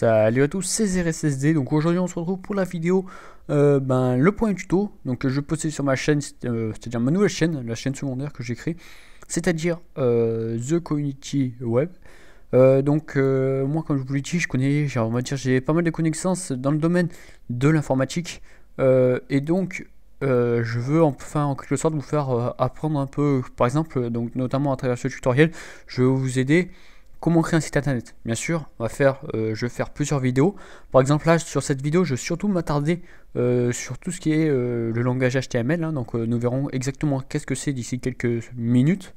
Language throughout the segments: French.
Salut à tous, c'est ZRSSD. Donc aujourd'hui on se retrouve pour la vidéo le point tuto. Donc je poste sur ma chaîne, c'est-à-dire ma nouvelle chaîne, la chaîne secondaire que j'ai créée, c'est-à-dire The Community Web. Moi, comme je vous l'ai dit, j'ai pas mal de connaissances dans le domaine de l'informatique. Je veux enfin en quelque sorte vous faire apprendre un peu, par exemple, donc notamment à travers ce tutoriel, je vais vous aider comment créer un site internet. Bien sûr, je vais faire plusieurs vidéos. Par exemple, là, sur cette vidéo, je vais surtout m'attarder sur tout ce qui est le langage HTML. Nous verrons exactement qu'est-ce que c'est d'ici quelques minutes.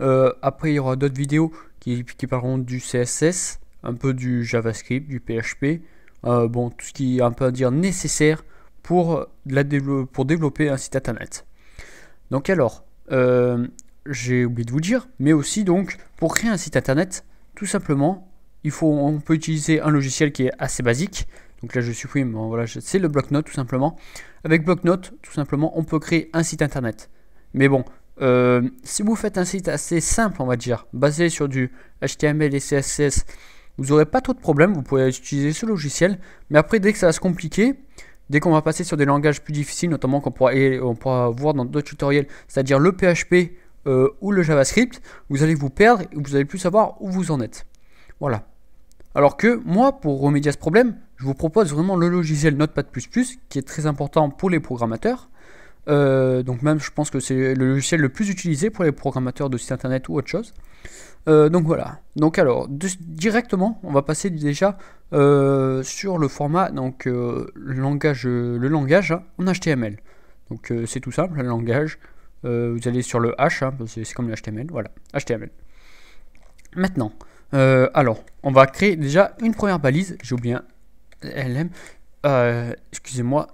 Après, il y aura d'autres vidéos qui parleront du CSS, un peu du JavaScript, du PHP. Tout ce qui est un peu à dire nécessaire pour développer un site internet. Donc alors, j'ai oublié de vous dire, mais aussi donc pour créer un site internet, tout simplement, on peut utiliser un logiciel qui est assez basique. Donc là je supprime, voilà, c'est le bloc-notes tout simplement. Avec bloc-notes, tout simplement, on peut créer un site internet. Mais bon, si vous faites un site assez simple, on va dire, basé sur du HTML et CSS, vous n'aurez pas trop de problèmes, vous pouvez utiliser ce logiciel. Mais après, dès que ça va se compliquer, dès qu'on va passer sur des langages plus difficiles, notamment qu'on pourra voir dans d'autres tutoriels, c'est-à-dire le PHP ou le JavaScript, vous allez vous perdre et vous allez plus savoir où vous en êtes. Voilà. Alors que moi, pour remédier à ce problème, je vous propose vraiment le logiciel Notepad++, qui est très important pour les programmateurs. Donc même, je pense que c'est le logiciel le plus utilisé pour les programmateurs de sites internet ou autre chose. Donc voilà. Donc alors, directement, on va passer déjà sur le format, donc le langage en HTML. Donc c'est tout simple, le langage. Vous allez sur le H, c'est comme le HTML, voilà, HTML. Maintenant, on va créer déjà une première balise. J'ai oublié un LM. Excusez-moi.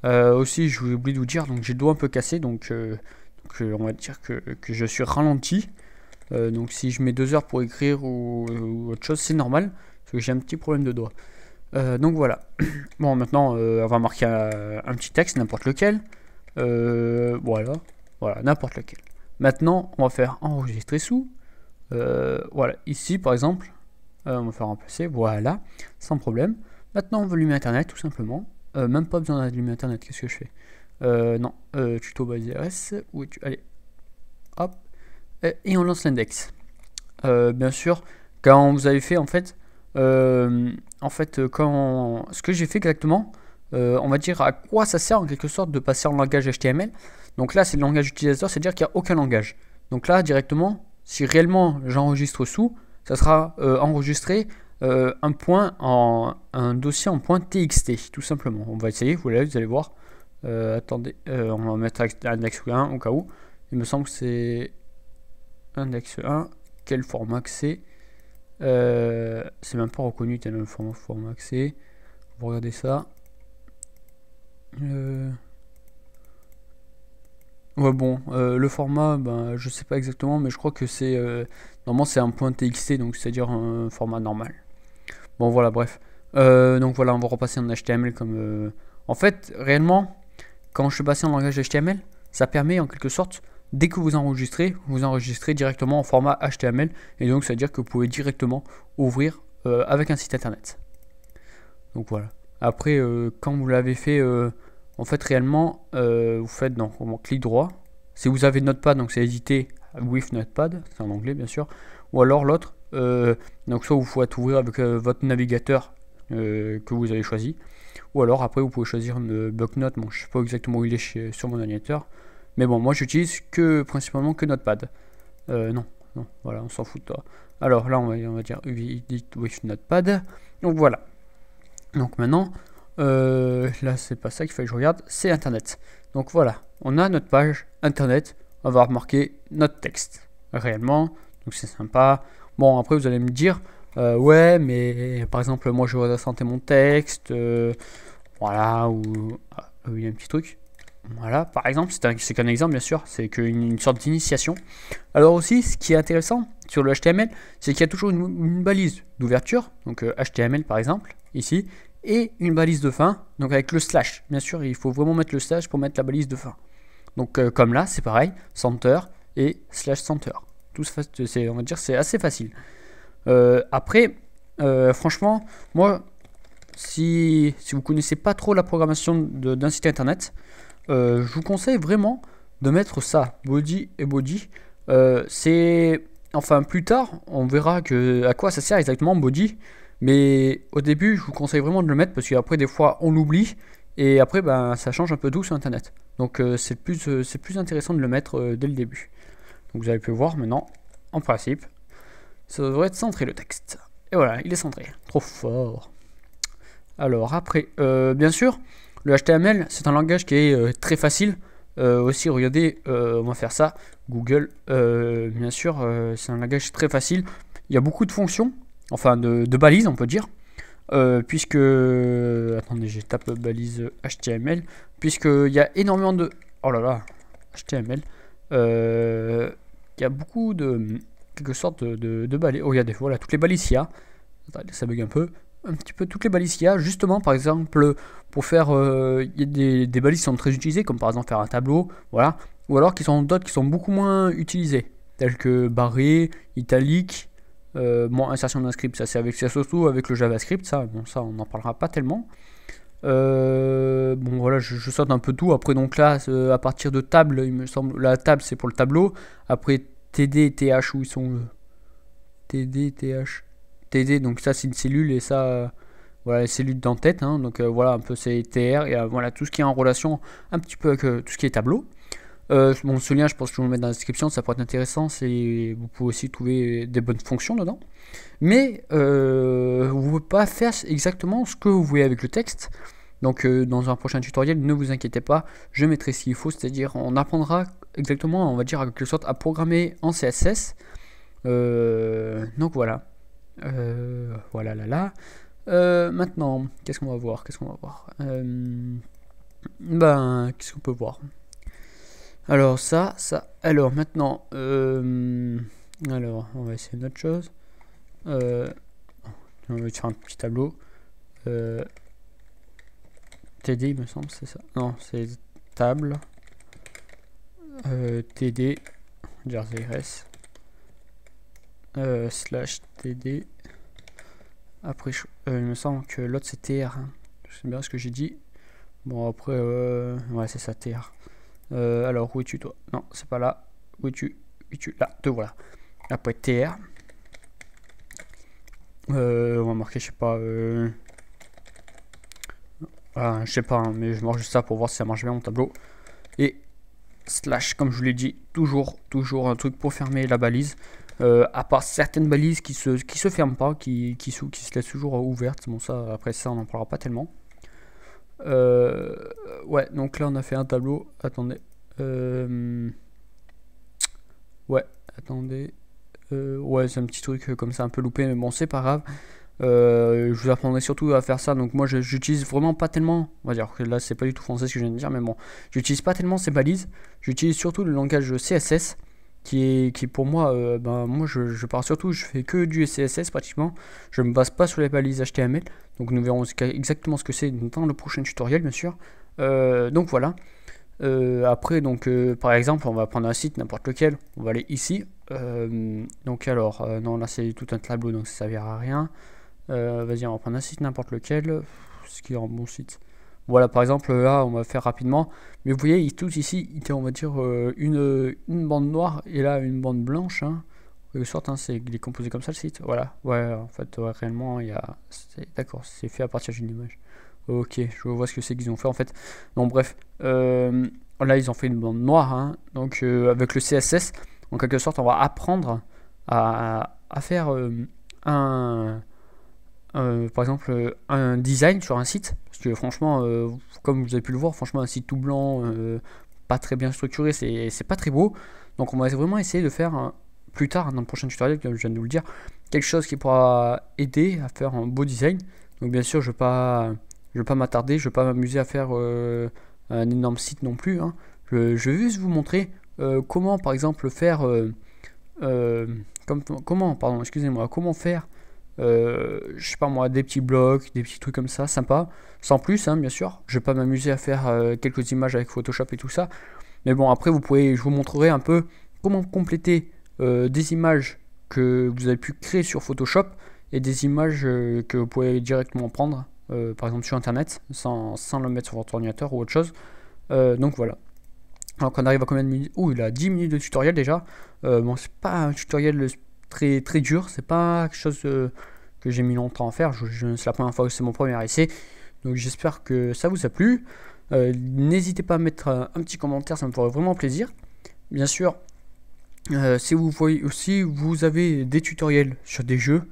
Aussi, je vous oublie de vous dire, donc j'ai le doigt un peu cassé, donc on va dire que je suis ralenti. Donc si je mets 2 heures pour écrire ou autre chose, c'est normal, parce que j'ai un petit problème de doigt. Donc voilà. Bon, maintenant, on va marquer un petit texte, n'importe lequel. Voilà, n'importe lequel. Maintenant, on va faire enregistrer sous. Voilà, ici par exemple, on va faire remplacer, voilà, sans problème. Maintenant, volume internet, tout simplement. Même pas besoin d'allumer internet, qu'est-ce que je fais? Non, tuto base RS, allez, hop, et on lance l'index. Bien sûr, quand vous avez fait, ce que j'ai fait exactement, on va dire à quoi ça sert en quelque sorte de passer en langage HTML. Donc là, c'est le langage utilisateur, c'est-à-dire qu'il n'y a aucun langage. Donc là, directement, si réellement j'enregistre sous, ça sera enregistré un dossier en .txt, tout simplement. On va essayer, vous allez voir. Attendez, on va mettre index 1 au cas où. Il me semble que c'est index 1. Quel format que c'est? C'est même pas reconnu tellement le format que c'est. Vous regardez ça. Ouais, bon, le format, je sais pas exactement, mais je crois que c'est normalement c'est un .txt, donc c'est-à-dire un format normal. Bon, voilà, bref. Donc voilà, on va repasser en HTML comme. En fait, réellement, quand je suis passé en langage HTML, ça permet en quelque sorte, dès que vous enregistrez directement en format HTML, et donc c'est-à-dire que vous pouvez directement ouvrir avec un site internet. Donc voilà. Après, quand vous l'avez fait, en fait réellement, vous faites donc clic droit. Si vous avez Notepad, donc c'est éditer with Notepad, c'est en anglais bien sûr, ou alors l'autre, donc soit vous pouvez ouvrir avec votre navigateur que vous avez choisi, ou alors après vous pouvez choisir une bloc-notes. Bon, je sais pas exactement où il est sur mon navigateur, mais bon, moi j'utilise principalement que Notepad. Non, voilà, on s'en fout de toi. Alors là, on va dire edit with Notepad. Donc voilà. Donc maintenant, là c'est pas ça qu'il fallait que je regarde, c'est internet. Donc voilà, on a notre page internet, on va remarquer notre texte réellement, donc c'est sympa. Bon, après vous allez me dire ouais, mais par exemple moi je voudrais santé mon texte, voilà, ou il y a un petit truc, voilà, par exemple, c'est qu'un exemple bien sûr, c'est qu'une sorte d'initiation. Alors aussi, ce qui est intéressant sur le HTML, c'est qu'il y a toujours une balise d'ouverture, donc HTML par exemple, ici, et une balise de fin, donc avec le slash. Bien sûr, il faut vraiment mettre le slash pour mettre la balise de fin. Donc comme là, c'est pareil, center et slash center. Tout on va dire c'est assez facile. Après, franchement, moi, si vous connaissez pas trop la programmation d'un site internet, je vous conseille vraiment de mettre ça, body et body. Enfin, plus tard, on verra à quoi ça sert exactement body. Mais au début, je vous conseille vraiment de le mettre parce qu'après, des fois, on l'oublie. Et après, ben, ça change un peu tout sur internet. Donc, c'est plus intéressant de le mettre dès le début. Donc, vous avez pu voir maintenant, en principe, ça devrait être centré le texte. Et voilà, il est centré. Trop fort. Alors après, bien sûr, le HTML, c'est un langage qui est très facile. Aussi, regardez, on va faire ça. Google, bien sûr, c'est un langage très facile. Il y a beaucoup de fonctions, enfin de balises, on peut dire. Puisque, attendez, je tape balise HTML. Puisqu'il y a énormément de... Oh là là, HTML. Il y a beaucoup de... quelque sorte de balises. Oh, regardez, voilà, toutes les balises qu'il y a. Attendez, ça bug un petit peu toutes les balises qu'il y a, justement par exemple pour faire, il y a des balises qui sont très utilisées, comme par exemple faire un tableau, voilà, ou alors d'autres qui sont beaucoup moins utilisées, telles que barré, italique, bon, insertion d'un script, ça c'est surtout avec le JavaScript, ça, bon, ça on n'en parlera pas tellement. Bon voilà, je saute un peu tout. Après donc là, à partir de table, il me semble, la table c'est pour le tableau. Après TD, TH, où ils sont TD, TH. TD, donc ça c'est une cellule et ça voilà, les cellules d'entête, hein, donc voilà un peu c'est TR et voilà tout ce qui est en relation un petit peu avec tout ce qui est tableau. Bon, ce lien je pense que je vais le mettre dans la description, ça pourrait être intéressant, vous pouvez aussi trouver des bonnes fonctions dedans, mais vous ne pouvez pas faire exactement ce que vous voulez avec le texte. Donc dans un prochain tutoriel, ne vous inquiétez pas, je mettrai ce qu'il faut, c'est-à-dire on apprendra exactement, on va dire en quelque sorte, à programmer en CSS. Donc voilà. Voilà là. Maintenant, qu'est-ce qu'on va voir? Ben, qu'est-ce qu'on peut voir? Alors ça. Alors maintenant, alors on va essayer une autre chose. On va faire un petit tableau. TD, il me semble, c'est ça. Non, c'est table. TD, JRS. Slash TD. Après, il me semble que l'autre c'est TR. Hein. Je sais bien ce que j'ai dit. Bon, après, ouais, c'est ça, TR. Alors, où es-tu, toi? Non, c'est pas là. Où es-tu? Là, te voilà. Après, TR. On va marquer, je sais pas. Voilà, je sais pas, hein, mais je marque juste ça pour voir si ça marche bien mon tableau. Et slash, comme je vous l'ai dit, toujours un truc pour fermer la balise. À part certaines balises qui se ferment pas, qui se laissent toujours ouvertes. Bon, ça, après ça, on n'en parlera pas tellement. Ouais, donc là, on a fait un tableau. Attendez. Ouais, attendez. Ouais, c'est un petit truc comme ça, un peu loupé, mais bon, c'est pas grave. Je vous apprendrai surtout à faire ça. Donc moi j'utilise vraiment pas tellement, on va dire que là c'est pas du tout français ce que je viens de dire, mais bon, j'utilise pas tellement ces balises. J'utilise surtout le langage CSS qui est pour moi, ben moi je pars surtout, je fais que du CSS pratiquement. Je me base pas sur les balises HTML. Donc nous verrons exactement ce que c'est dans le prochain tutoriel bien sûr. Donc voilà. Après donc par exemple on va prendre un site n'importe lequel, on va aller ici. Donc alors non, là c'est tout un tableau donc ça servira à rien. Vas-y, on va prendre un site n'importe lequel, ce qui est un bon site. Voilà, par exemple, là, on va faire rapidement. Mais vous voyez, tout ici, on va dire une bande noire et là, une bande blanche. Hein. En quelque sorte, hein, il est composé comme ça le site. Voilà, ouais, en fait, ouais, réellement, d'accord, c'est fait à partir d'une image. Ok, je vois ce que c'est qu'ils ont fait en fait. Donc, bref, là, ils ont fait une bande noire. Hein. Donc, avec le CSS, en quelque sorte, on va apprendre à faire par exemple un design sur un site, parce que franchement comme vous avez pu le voir, franchement un site tout blanc, pas très bien structuré, c'est pas très beau. Donc on va vraiment essayer de faire plus tard dans le prochain tutoriel, comme je viens de vous le dire, quelque chose qui pourra aider à faire un beau design. Donc bien sûr je vais pas m'attarder, je vais pas m'amuser à faire un énorme site non plus, hein. Je vais juste vous montrer comment par exemple faire comment faire je sais pas moi, des petits blocs, des petits trucs comme ça, sympa, sans plus, hein, bien sûr. Je vais pas m'amuser à faire quelques images avec Photoshop et tout ça. Mais bon, après, je vous montrerai un peu comment compléter des images que vous avez pu créer sur Photoshop et des images que vous pouvez directement prendre, par exemple sur internet, sans le mettre sur votre ordinateur ou autre chose. Donc voilà. Alors qu'on arrive à combien de minutes? Ouh, il a 10 minutes de tutoriel déjà. Bon, c'est pas un tutoriel très très dur, c'est pas quelque chose que j'ai mis longtemps à faire. C'est la première fois que c'est mon premier essai, donc j'espère que ça vous a plu. N'hésitez pas à mettre un petit commentaire, ça me ferait vraiment plaisir. Bien sûr, si vous voyez aussi, vous avez des tutoriels sur des jeux,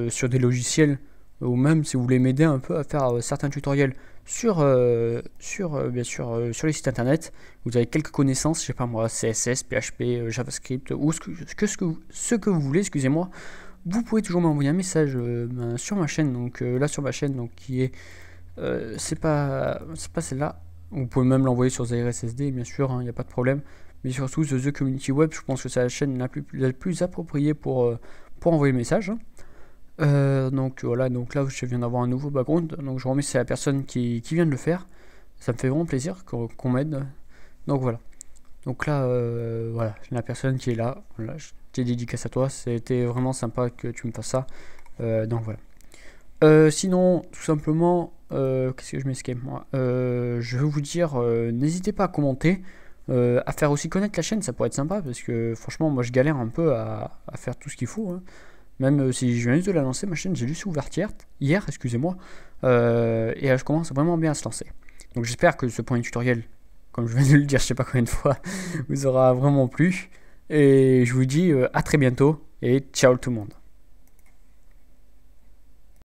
sur des logiciels, ou même si vous voulez m'aider un peu à faire certains tutoriels sur bien sûr sur les sites internet, vous avez quelques connaissances, je sais pas moi, CSS, PHP, JavaScript ou ce que vous voulez, excusez-moi, vous pouvez toujours m'envoyer un message sur ma chaîne, donc là sur ma chaîne, donc qui est c'est pas celle-là. Vous pouvez même l'envoyer sur ZRSSD, bien sûr, il n'y a pas de problème. Mais surtout, The Community Web, je pense que c'est la chaîne la plus appropriée pour envoyer le message. Donc voilà, donc là je viens d'avoir un nouveau background, donc je remercie la personne qui vient de le faire. Ça me fait vraiment plaisir qu'on m'aide. Donc voilà. Donc là, voilà, la personne qui est là, voilà, je t'ai dédicace à toi. C'était vraiment sympa que tu me fasses ça. Donc voilà. Sinon, tout simplement, qu'est-ce que je m'escape moi, je veux vous dire, n'hésitez pas à commenter, à faire aussi connaître la chaîne, ça pourrait être sympa parce que franchement, moi je galère un peu à faire tout ce qu'il faut. Hein. Même si je viens juste de la lancer, ma chaîne, j'ai juste ouvert hier, excusez-moi, et elle commence vraiment bien à se lancer. Donc j'espère que ce premier tutoriel, comme je viens de le dire je sais pas combien de fois, vous aura vraiment plu. Et je vous dis à très bientôt et ciao tout le monde.